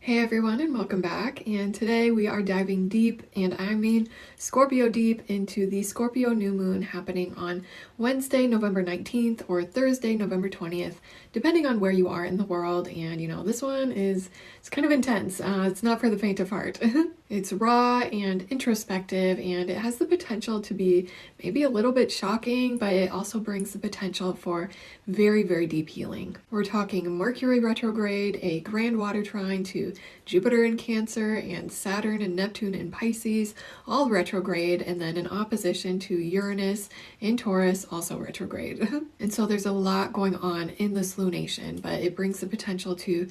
Hey everyone, and welcome back. And today we are diving deep, and I mean Scorpio deep, into the Scorpio New Moon happening on Wednesday, November 19th or Thursday, November 20th, depending on where you are in the world. And this one it's kind of intense. It's not for the faint of heart. It's raw and introspective, and it has the potential to be maybe a little bit shocking, but it also brings the potential for very, very deep healing. We're talking Mercury retrograde, a Grand Water Trine to Jupiter in Cancer, and Saturn and Neptune in Pisces, all retrograde, and then in opposition to Uranus in Taurus, also retrograde. And so there's a lot going on in this lunation, but it brings the potential to,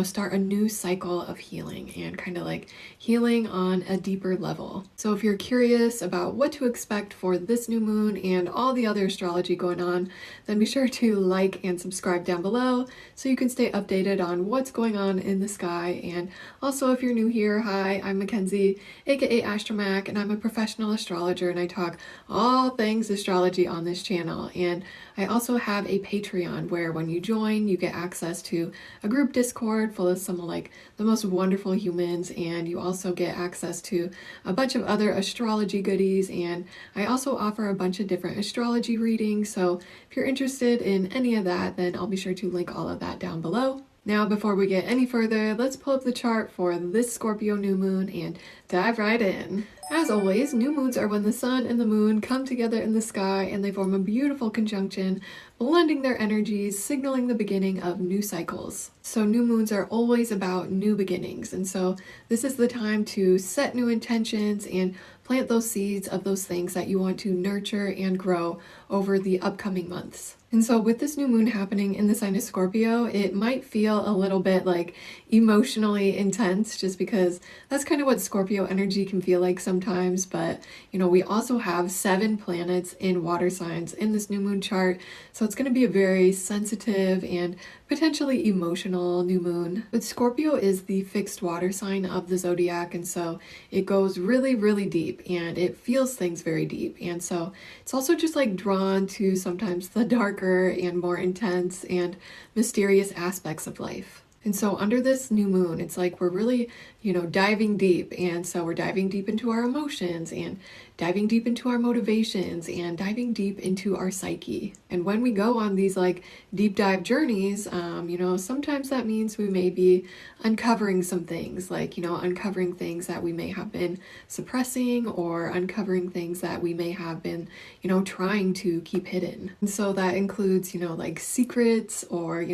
start a new cycle of healing and kind of like healing on a deeper level. So if you're curious about what to expect for this new moon and all the other astrology going on, then be sure to like and subscribe down below so you can stay updated on what's going on in the sky. And also, if you're new here, hi, I'm Mackenzie, aka Astromac, and I'm a professional astrologer, and I talk all things astrology on this channel. And I also have a Patreon where when you join, you get access to a group Discord full of some of like the most wonderful humans, and you also get access to a bunch of other astrology goodies. And I also offer a bunch of different astrology readings, so if you're interested in any of that, then I'll be sure to link all of that down below. Now, before we get any further, let's pull up the chart for this Scorpio new moon and dive right in. As always, new moons are when the sun and the moon come together in the sky and they form a beautiful conjunction, blending their energies, signaling the beginning of new cycles. So new moons are always about new beginnings, and so this is the time to set new intentions and plant those seeds of those things that you want to nurture and grow over the upcoming months. And so with this new moon happening in the sign of Scorpio, it might feel a little bit like emotionally intense, just because that's kind of what Scorpio energy can feel like sometimes. But we also have 7 planets in water signs in this new moon chart, so it's going to be a very sensitive and potentially emotional new moon. But Scorpio is the fixed water sign of the zodiac, and so it goes really, really deep and it feels things very deep. And so it's also just like drawn to sometimes the darker and more intense and mysterious aspects of life. And so under this new moon, it's like we're really, diving deep. And so we're diving deep into our emotions and diving deep into our motivations and diving deep into our psyche. And when we go on these like deep dive journeys, sometimes that means we may be uncovering some things, like, uncovering things that we may have been suppressing, or uncovering things that we may have been, trying to keep hidden. And so that includes, like secrets, or,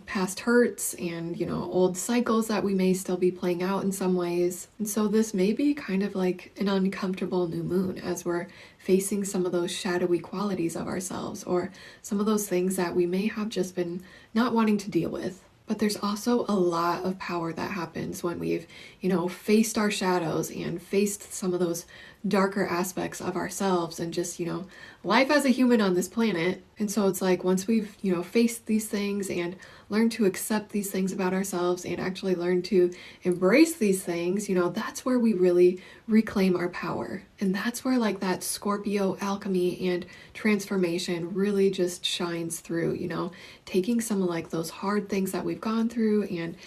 past hurts and, old cycles that we may still be playing out in some ways. And so this may be kind of like an uncomfortable new moon as we're facing some of those shadowy qualities of ourselves, or some of those things that we may have just been not wanting to deal with. But there's also a lot of power that happens when we've, faced our shadows and faced some of those darker aspects of ourselves and just, life as a human on this planet. And so it's like once we've, faced these things and learned to accept these things about ourselves and actually learn to embrace these things, that's where we really reclaim our power. And that's where like that Scorpio alchemy and transformation really just shines through, taking some of like those hard things that we've gone through and,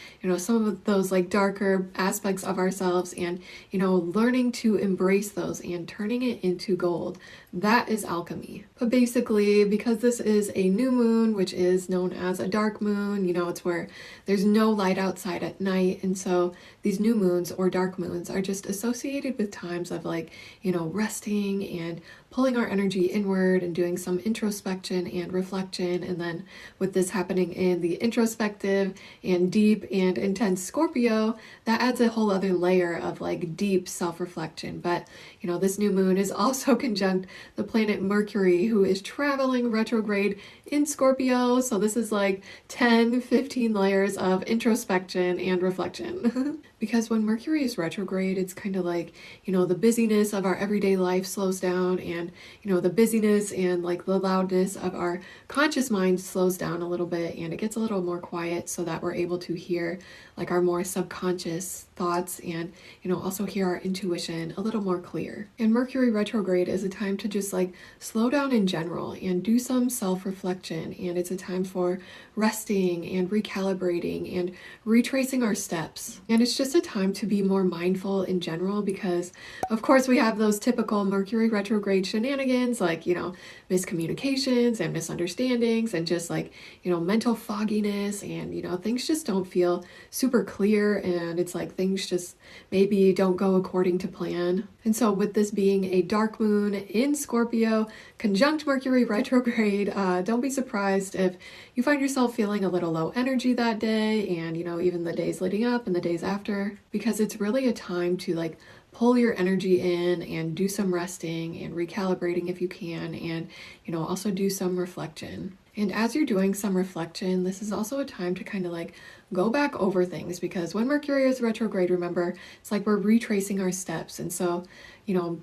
some of those like darker aspects of ourselves and, learning to embrace those and turning it into gold. That is alchemy. But basically, because this is a new moon, which is known as a dark moon, it's where there's no light outside at night. And so these new moons or dark moons are just associated with times of like, resting and pulling our energy inward and doing some introspection and reflection. And then with this happening in the introspective and deep and intense Scorpio, that adds a whole other layer of like deep self-reflection. But this new moon is also conjunct the planet Mercury, who is traveling retrograde in Scorpio. So this is like 10-15 layers of introspection and reflection. Because when Mercury is retrograde, it's kind of like, the busyness of our everyday life slows down, and, the busyness and like the loudness of our conscious mind slows down a little bit, and it gets a little more quiet so that we're able to hear like our more subconscious thoughts and, also hear our intuition a little more clear. And Mercury retrograde is a time to just like slow down in general and do some self-reflection reflection, and it's a time for resting and recalibrating and retracing our steps. And it's just a time to be more mindful in general because, of course, we have those typical Mercury retrograde shenanigans like, miscommunications and misunderstandings and just like, mental fogginess, and, things just don't feel super clear, and it's like things just maybe don't go according to plan. And so with this being a dark moon in Scorpio, conjunct Mercury retrograde, don't be surprised if you find yourself feeling a little low energy that day, and even the days leading up and the days after, because it's really a time to like pull your energy in and do some resting and recalibrating if you can, and also do some reflection. And as you're doing some reflection, this is also a time to kind of like go back over things, because when Mercury is retrograde, remember, it's like we're retracing our steps. And so,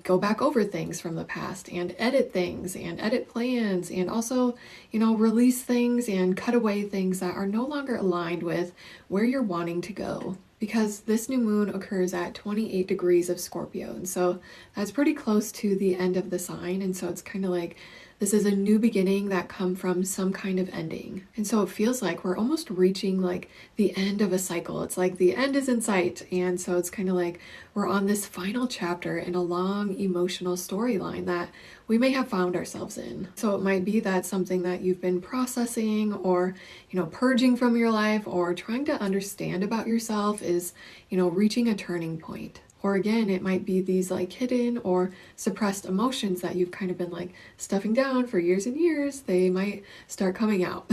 go back over things from the past and edit things and edit plans, and also, release things and cut away things that are no longer aligned with where you're wanting to go. Because this new moon occurs at 28 degrees of Scorpio. And so that's pretty close to the end of the sign. And so it's kind of like this is a new beginning that come from some kind of ending. And so it feels like we're almost reaching like the end of a cycle. It's like the end is in sight. And so it's kind of like we're on this final chapter in a long emotional storyline that we may have found ourselves in. So it might be that something that you've been processing or, purging from your life or trying to understand about yourself is, reaching a turning point. Or again, it might be these like hidden or suppressed emotions that you've kind of been like stuffing down for years and years. They might start coming out.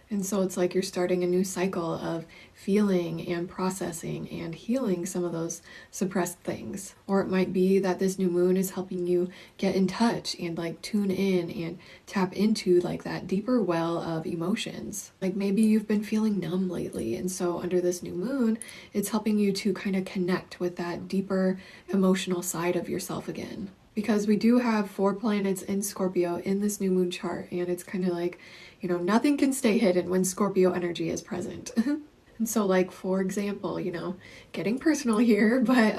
And so it's like you're starting a new cycle of feeling and processing and healing some of those suppressed things. Or it might be that this new moon is helping you get in touch and like tune in and tap into like that deeper well of emotions. Like maybe you've been feeling numb lately, and so under this new moon, it's helping you to kind of connect with that deeper emotional side of yourself again. Because we do have 4 planets in Scorpio in this new moon chart, and it's kind of like, nothing can stay hidden when Scorpio energy is present. And so like, for example, getting personal here, but,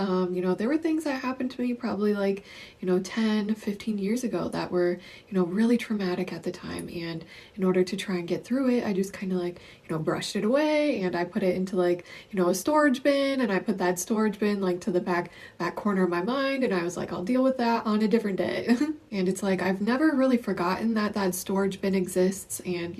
there were things that happened to me probably like, 10, 15 years ago that were, really traumatic at the time. And in order to try and get through it, I just kind of like, brushed it away, and I put it into like, a storage bin, and I put that storage bin like to the back corner of my mind. And I was like, I'll deal with that on a different day. And it's like, I've never really forgotten that storage bin exists. And,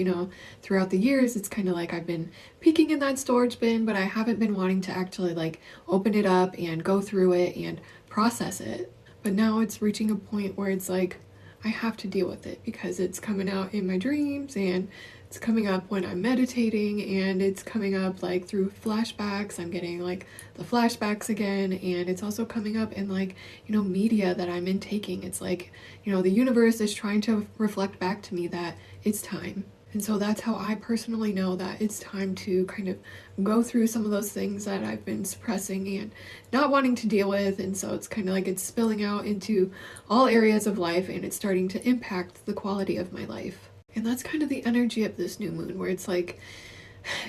throughout the years, it's kind of like I've been peeking in that storage bin, but I haven't been wanting to actually like open it up and go through it and process it. But now it's reaching a point where it's like, I have to deal with it because it's coming out in my dreams, and it's coming up when I'm meditating, and it's coming up like through flashbacks. I'm getting like the flashbacks again, and it's also coming up in like, media that I'm intaking. It's like, the universe is trying to reflect back to me that it's time. And so that's how I personally know that it's time to kind of go through some of those things that I've been suppressing and not wanting to deal with. And so it's kind of like it's spilling out into all areas of life, and it's starting to impact the quality of my life. And that's kind of the energy of this new moon, where it's like,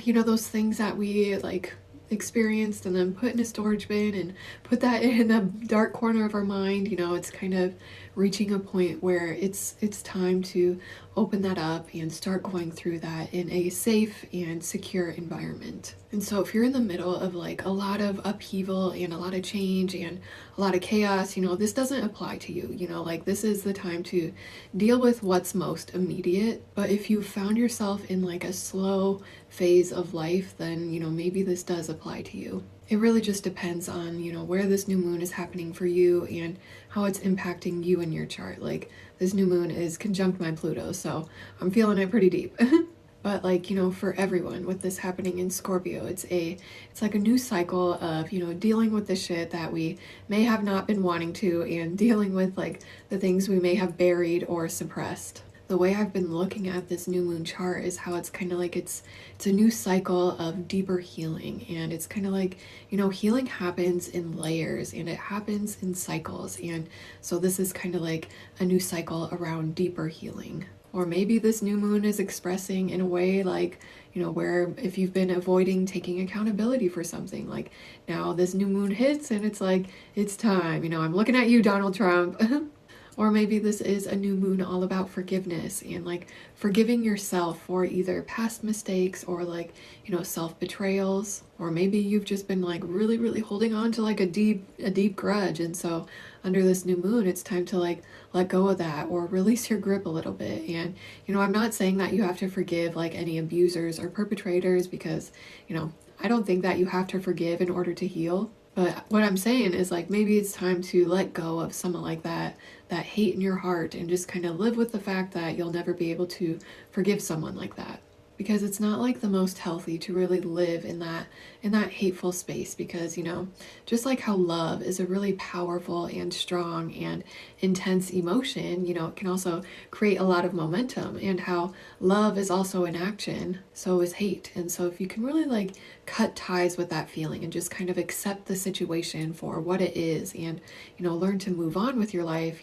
those things that we like experienced and then put in a storage bin and put that in a dark corner of our mind, it's kind of reaching a point where it's time to open that up and start going through that in a safe and secure environment. And so if you're in the middle of like a lot of upheaval and a lot of change and a lot of chaos, this doesn't apply to you. Like this is the time to deal with what's most immediate. But if you found yourself in like a slow phase of life, then maybe this does apply to you. It really just depends on, where this new moon is happening for you and how it's impacting you in your chart. Like this new moon is conjunct my Pluto, so I'm feeling it pretty deep. But like, for everyone with this happening in Scorpio, it's like a new cycle of, dealing with the shit that we may have not been wanting to, and dealing with like the things we may have buried or suppressed. The way I've been looking at this new moon chart is how it's kind of like it's a new cycle of deeper healing, and it's kind of like, healing happens in layers and it happens in cycles, and so this is kind of like a new cycle around deeper healing. Or maybe this new moon is expressing in a way like, where if you've been avoiding taking accountability for something, like now this new moon hits and it's like, it's time, I'm looking at you, Donald Trump. Or maybe this is a new moon all about forgiveness and like forgiving yourself for either past mistakes or like, self-betrayals. Or maybe you've just been like really, really holding on to like a deep grudge. And so under this new moon, it's time to like let go of that or release your grip a little bit. And, I'm not saying that you have to forgive like any abusers or perpetrators because, I don't think that you have to forgive in order to heal. But what I'm saying is like maybe it's time to let go of someone like that hate in your heart and just kind of live with the fact that you'll never be able to forgive someone like that. Because it's not like the most healthy to really live in that hateful space because, just like how love is a really powerful and strong and intense emotion, it can also create a lot of momentum, and how love is also an action, so is hate. And so if you can really like cut ties with that feeling and just kind of accept the situation for what it is and, learn to move on with your life,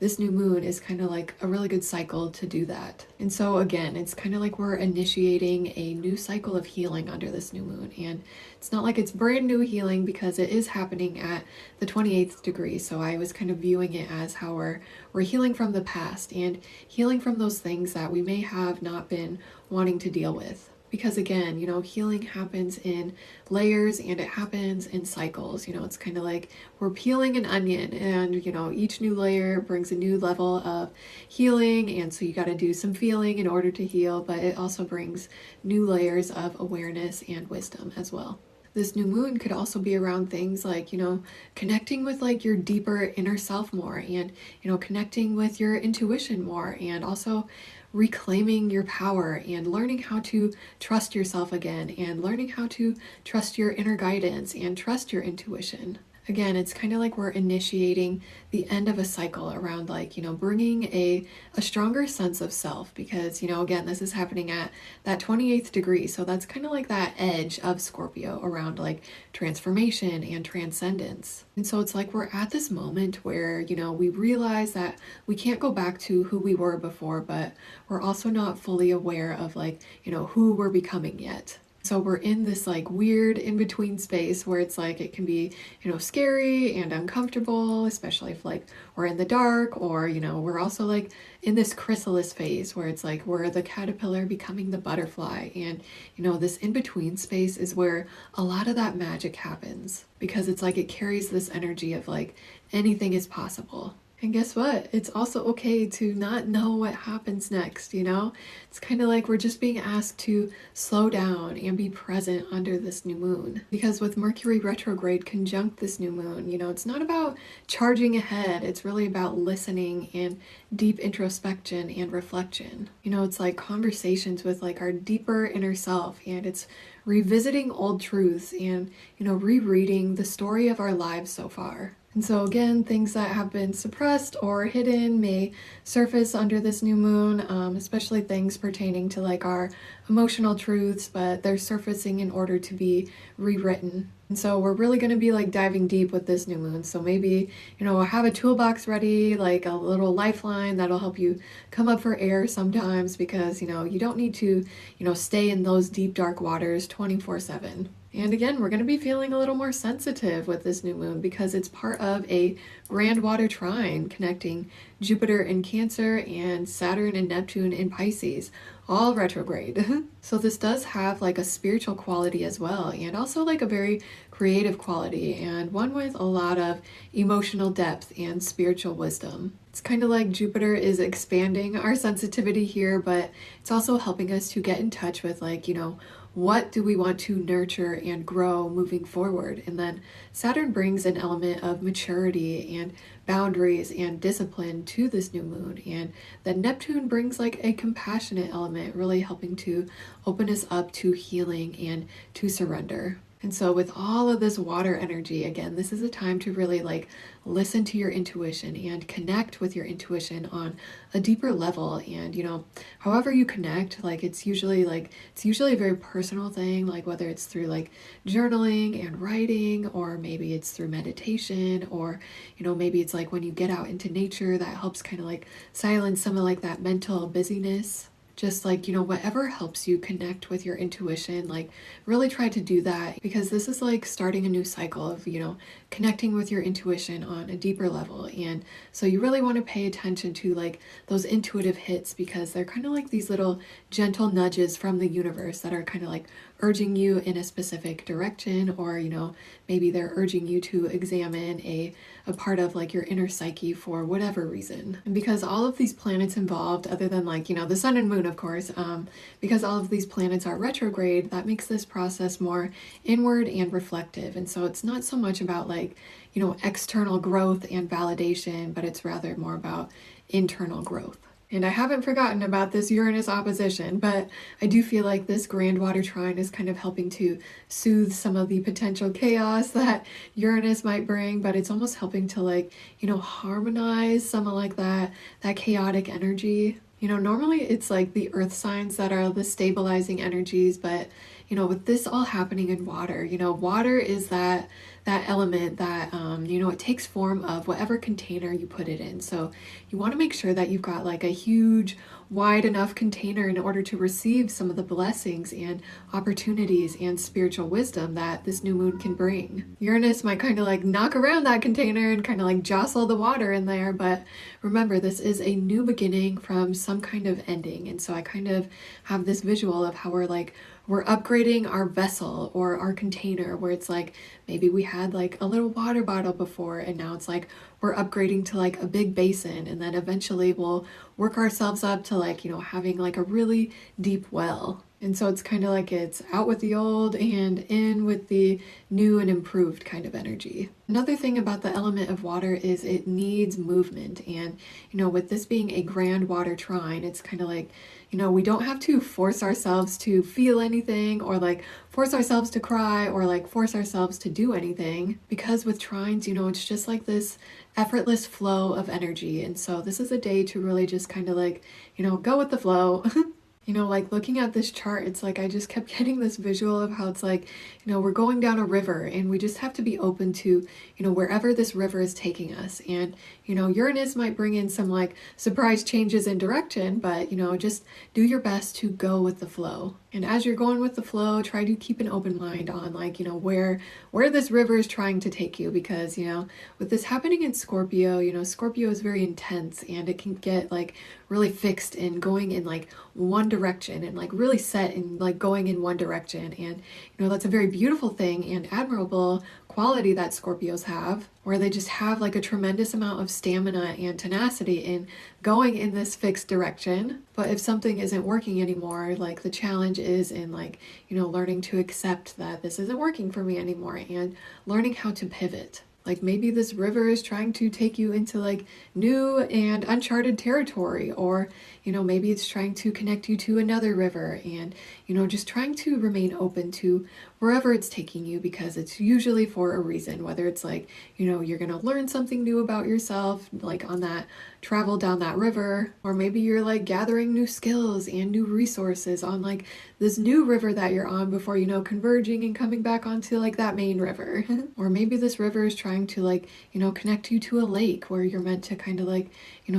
this new moon is kind of like a really good cycle to do that. And so again, it's kind of like we're initiating a new cycle of healing under this new moon. And it's not like it's brand new healing because it is happening at the 28th degree. So I was kind of viewing it as how we're healing from the past and healing from those things that we may have not been wanting to deal with. Because again, healing happens in layers and it happens in cycles. It's kind of like we're peeling an onion and, each new layer brings a new level of healing. And so you got to do some feeling in order to heal, but it also brings new layers of awareness and wisdom as well. This new moon could also be around things like, connecting with like your deeper inner self more and, connecting with your intuition more and also reclaiming your power and learning how to trust yourself again and learning how to trust your inner guidance and trust your intuition. Again, it's kind of like we're initiating the end of a cycle around like, bringing a stronger sense of self because, again, this is happening at that 28th degree. So that's kind of like that edge of Scorpio around like transformation and transcendence. And so it's like we're at this moment where, we realize that we can't go back to who we were before, but we're also not fully aware of like, who we're becoming yet. So we're in this like weird in-between space where it's like it can be, scary and uncomfortable, especially if like we're in the dark or, we're also like in this chrysalis phase where it's like we're the caterpillar becoming the butterfly. And, this in-between space is where a lot of that magic happens because it's like it carries this energy of like anything is possible. And guess what? It's also okay to not know what happens next, It's kind of like we're just being asked to slow down and be present under this new moon. Because with Mercury Retrograde conjunct this new moon, it's not about charging ahead. It's really about listening and deep introspection and reflection. It's like conversations with like our deeper inner self, and it's revisiting old truths and, rereading the story of our lives so far. And so again, things that have been suppressed or hidden may surface under this new moon, especially things pertaining to like our emotional truths, but they're surfacing in order to be rewritten. And so we're really going to be like diving deep with this new moon. So maybe, have a toolbox ready, like a little lifeline that'll help you come up for air sometimes because, you don't need to, stay in those deep, dark waters 24/7. And again, we're going to be feeling a little more sensitive with this new moon because it's part of a Grand Water Trine connecting Jupiter in Cancer and Saturn and Neptune in Pisces, all retrograde. So this does have like a spiritual quality as well, and also like a very creative quality, and one with a lot of emotional depth and spiritual wisdom. It's kind of like Jupiter is expanding our sensitivity here, but it's also helping us to get in touch with like, what do we want to nurture and grow moving forward? And then Saturn brings an element of maturity and boundaries and discipline to this new moon. And then Neptune brings like a compassionate element, really helping to open us up to healing and to surrender. And so with all of this water energy, again, this is a time to really like listen to your intuition and connect with your intuition on a deeper level. And, however you connect, like it's usually a very personal thing, like whether it's through like journaling and writing, or maybe it's through meditation, or, maybe it's like when you get out into nature that helps kind of like silence some of like that mental busyness. just like, whatever helps you connect with your intuition, like really try to do that, because this is like starting a new cycle of, connecting with your intuition on a deeper level. And so you really want to pay attention to like those intuitive hits, because they're kind of like these little gentle nudges from the universe that are kind of like urging you in a specific direction, or maybe they're urging you to examine a part of like your inner psyche for whatever reason. And because all of these planets involved, other than like the sun and moon, of course, because all of these planets are retrograde, that makes this process more inward and reflective. And so it's not so much about like external growth and validation, but it's rather more about internal growth. And I haven't forgotten about this Uranus opposition, but I do feel like this Grand Water Trine is kind of helping to soothe some of the potential chaos that Uranus might bring, but it's almost helping to like, harmonize some of like that chaotic energy. Normally it's like the earth signs that are the stabilizing energies, but with this all happening in water, water is that element that, it takes form of whatever container you put it in. So you want to make sure that you've got like a huge, wide enough container in order to receive some of the blessings and opportunities and spiritual wisdom that this new moon can bring. Uranus might kind of like knock around that container and kind of like jostle the water in there, but remember, this is a new beginning from some kind of ending. And so I kind of have this visual of how we're upgrading our vessel or our container, where it's like maybe we had like a little water bottle before, and now it's like we're upgrading to like a big basin, and then eventually we'll work ourselves up to like having like a really deep well. And so it's kind of like it's out with the old and in with the new and improved kind of energy. Another thing about the element of water is it needs movement. And, with this being a Grand Water Trine, it's kind of like, we don't have to force ourselves to feel anything, or like force ourselves to cry, or like force ourselves to do anything. Because with trines, it's just like this effortless flow of energy. And so this is a day to really just kind of like, go with the flow. Like looking at this chart, it's like I just kept getting this visual of how it's like, we're going down a river, and we just have to be open to, wherever this river is taking us. And, Uranus might bring in some like surprise changes in direction, but, just do your best to go with the flow. And as you're going with the flow, try to keep an open mind on like, where this river is trying to take you, because, with this happening in Scorpio, Scorpio is very intense, and it can get like really fixed in going in like one direction, and like really set in like going in one direction. And, that's a very beautiful thing and admirable quality that Scorpios have, where they just have like a tremendous amount of stamina and tenacity in going in this fixed direction. But if something isn't working anymore, like the challenge is in like, learning to accept that this isn't working for me anymore, and learning how to pivot. Like maybe this river is trying to take you into like new and uncharted territory, or, maybe it's trying to connect you to another river, and, just trying to remain open to wherever it's taking you, because it's usually for a reason, whether it's like, you're going to learn something new about yourself, like on that travel down that river, or maybe you're like gathering new skills and new resources on like this new river that you're on before, converging and coming back onto like that main river. Or maybe this river is trying to like, connect you to a lake where you're meant to kind of like,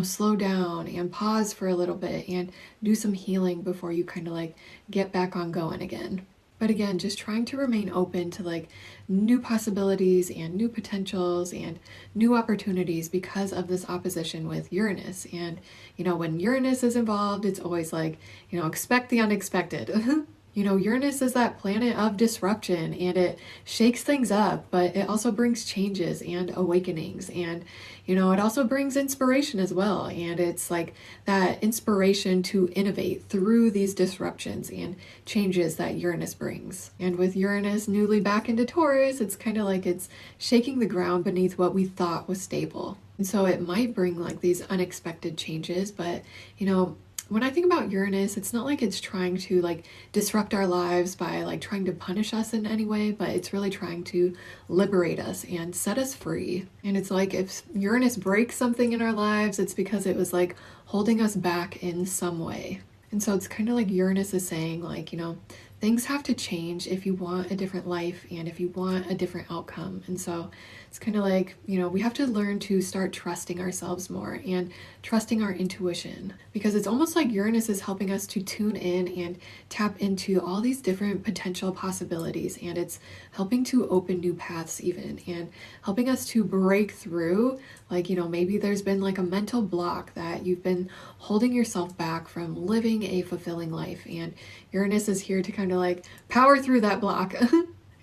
slow down and pause for a little bit and do some healing before you kind of like get back on going again. But again, just trying to remain open to like new possibilities and new potentials and new opportunities because of this opposition with Uranus. And, when Uranus is involved, it's always like, expect the unexpected. Uranus is that planet of disruption, and it shakes things up, but it also brings changes and awakenings. And, it also brings inspiration as well. And it's like that inspiration to innovate through these disruptions and changes that Uranus brings. And with Uranus newly back into Taurus, it's kind of like it's shaking the ground beneath what we thought was stable. And so it might bring like these unexpected changes, but, when I think about Uranus, it's not like it's trying to like disrupt our lives by like trying to punish us in any way, but it's really trying to liberate us and set us free. And it's like if Uranus breaks something in our lives, it's because it was like holding us back in some way. And so it's kind of like Uranus is saying like, things have to change if you want a different life and if you want a different outcome. And so it's kind of like, we have to learn to start trusting ourselves more and trusting our intuition, because it's almost like Uranus is helping us to tune in and tap into all these different potential possibilities, and it's helping to open new paths even, and helping us to break through, like, maybe there's been like a mental block that you've been holding yourself back from living a fulfilling life, and Uranus is here to kind of like power through that block.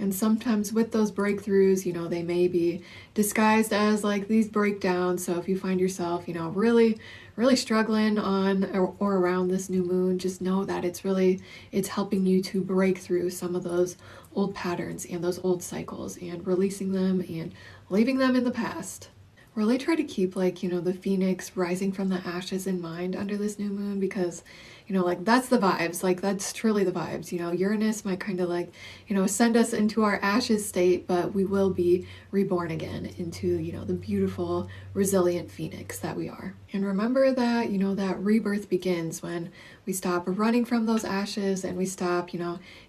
And sometimes with those breakthroughs, they may be disguised as like these breakdowns. So if you find yourself, really, really struggling on or around this new moon, just know that it's helping you to break through some of those old patterns and those old cycles and releasing them and leaving them in the past. Really try to keep the phoenix rising from the ashes in mind under this new moon, because that's the vibes, that's truly the vibes. Uranus might kind of send us into our ashes state, but we will be reborn again into the beautiful resilient phoenix that we are. And remember that that rebirth begins when we stop running from those ashes and we stop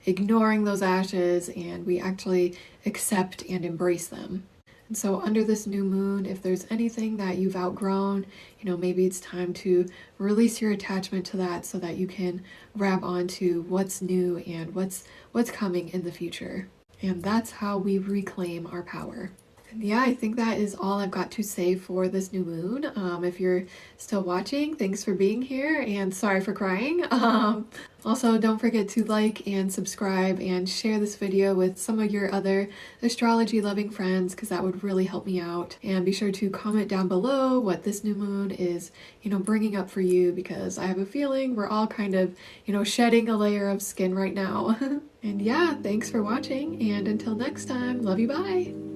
ignoring those ashes and we actually accept and embrace them. And so under this new moon, if there's anything that you've outgrown, maybe it's time to release your attachment to that so that you can grab onto what's new and what's coming in the future. And that's how we reclaim our power. And yeah, I think that is all I've got to say for this new moon. If you're still watching, thanks for being here and sorry for crying. Also, don't forget to like and subscribe and share this video with some of your other astrology loving friends, because that would really help me out. And be sure to comment down below what this new moon is, bringing up for you, because I have a feeling we're all kind of, shedding a layer of skin right now. And yeah, thanks for watching, and until next time, love you, bye!